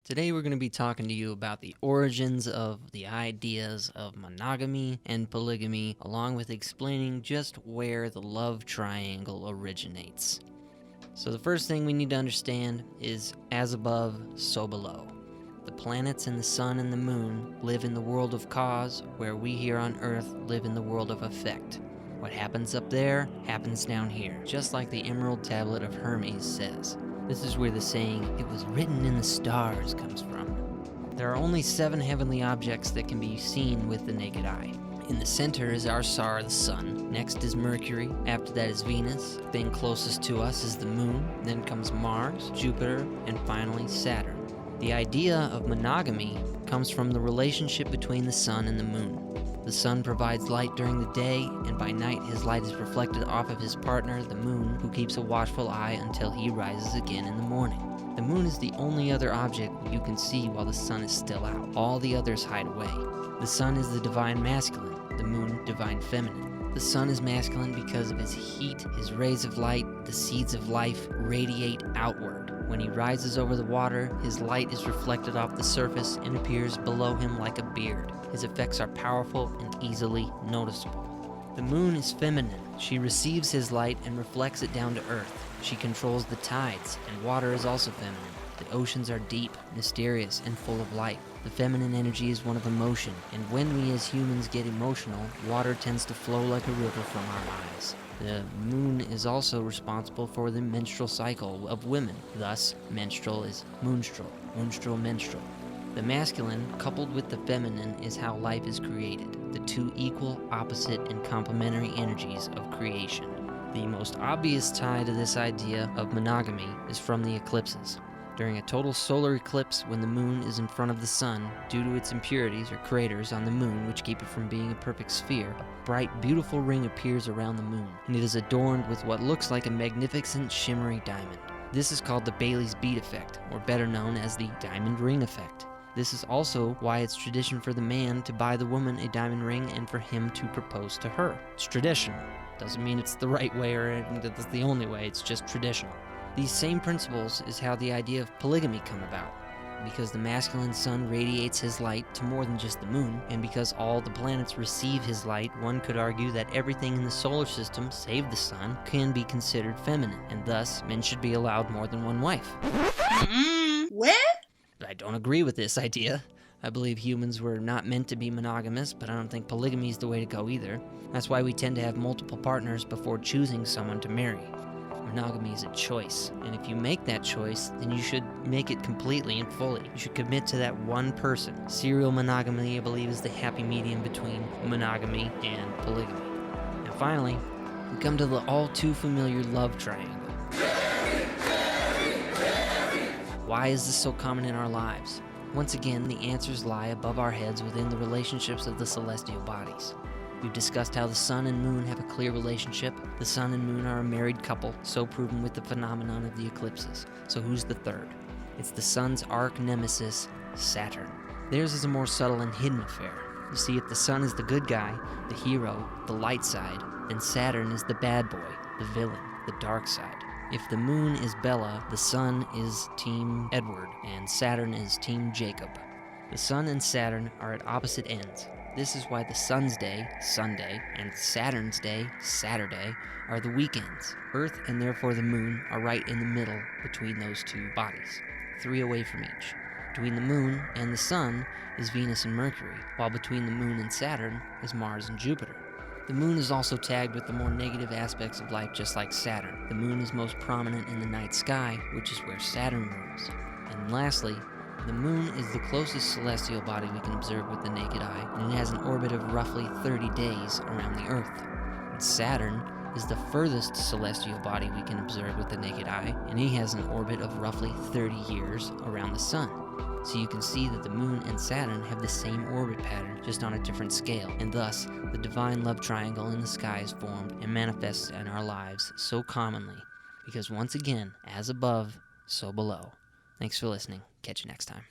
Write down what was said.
Today we're going to be talking to you about the origins of the ideas of monogamy and polygamy, along with explaining just where the love triangle originates. So the first thing we need to understand is as above, so below. The planets and the sun and the moon live in the world of cause, where we here on Earth live in the world of effect. What happens up there happens down here, just like the Emerald Tablet of Hermes says. This is where the saying, "it was written in the stars," comes from. There are only 7 heavenly objects that can be seen with the naked eye. In the center is our star, the sun. Next is Mercury. After that is Venus. Then closest to us is the moon. Then comes Mars, Jupiter, and finally Saturn. The idea of monogamy comes from the relationship between the sun and the moon. The sun provides light during the day, and by night his light is reflected off of his partner, the moon, who keeps a watchful eye until he rises again in the morning. The moon is the only other object you can see while the sun is still out. All the others hide away. The sun is the divine masculine, the moon divine feminine. The sun is masculine because of his heat, his rays of light, the seeds of life radiate outward. When he rises over the water, his light is reflected off the surface and appears below him like a beard. His effects are powerful and easily noticeable. The moon is feminine. She receives his light and reflects it down to earth. She controls the tides, and water is also feminine. The oceans are deep, mysterious, and full of light. The feminine energy is one of emotion, and when we as humans get emotional, water tends to flow like a river from our eyes. The moon is also responsible for the menstrual cycle of women. Thus, menstrual is moonstrel, moonstrel, menstrual. The masculine, coupled with the feminine, is how life is created, the two equal, opposite, and complementary energies of creation. The most obvious tie to this idea of monogamy is from the eclipses. During a total solar eclipse, when the moon is in front of the sun, due to its impurities or craters on the moon which keep it from being a perfect sphere, a bright, beautiful ring appears around the moon, and it is adorned with what looks like a magnificent, shimmery diamond. This is called the Bailey's bead effect, or better known as the diamond ring effect. This is also why it's tradition for the man to buy the woman a diamond ring and for him to propose to her. It's traditional. Doesn't mean it's the right way or that it's the only way, it's just traditional. These same principles is how the idea of polygamy come about. Because the masculine sun radiates his light to more than just the moon, and because all the planets receive his light, one could argue that everything in the solar system, save the sun, can be considered feminine, and thus men should be allowed more than one wife. What? I don't agree with this idea. I believe humans were not meant to be monogamous, but I don't think polygamy is the way to go either. That's why we tend to have multiple partners before choosing someone to marry. Monogamy is a choice, and if you make that choice, then you should make it completely and fully. You should commit to that one person. Serial monogamy, I believe, is the happy medium between monogamy and polygamy. And finally, we come to the all too familiar love triangle. Why is this so common in our lives? Once again, the answers lie above our heads within the relationships of the celestial bodies. We've discussed how the sun and moon have a clear relationship. The sun and moon are a married couple, so proven with the phenomenon of the eclipses. So who's the third? It's the sun's arch nemesis, Saturn. Theirs is a more subtle and hidden affair. You see, if the sun is the good guy, the hero, the light side, then Saturn is the bad boy, the villain, the dark side. If the moon is Bella, the sun is Team Edward, and Saturn is Team Jacob. The sun and Saturn are at opposite ends. This is why the sun's day, Sunday, and Saturn's day, Saturday, are the weekends. Earth, and therefore the moon, are right in the middle between those two bodies, 3 away from each. Between the moon and the sun is Venus and Mercury, while between the moon and Saturn is Mars and Jupiter. The moon is also tagged with the more negative aspects of life, just like Saturn. The moon is most prominent in the night sky, which is where Saturn rules. And lastly, the moon is the closest celestial body we can observe with the naked eye, and it has an orbit of roughly 30 days around the Earth. And Saturn is the furthest celestial body we can observe with the naked eye, and he has an orbit of roughly 30 years around the sun. So you can see that the moon and Saturn have the same orbit pattern, just on a different scale, and thus the divine love triangle in the sky is formed and manifests in our lives so commonly, because once again, as above, so below. Thanks for listening. Catch you next time.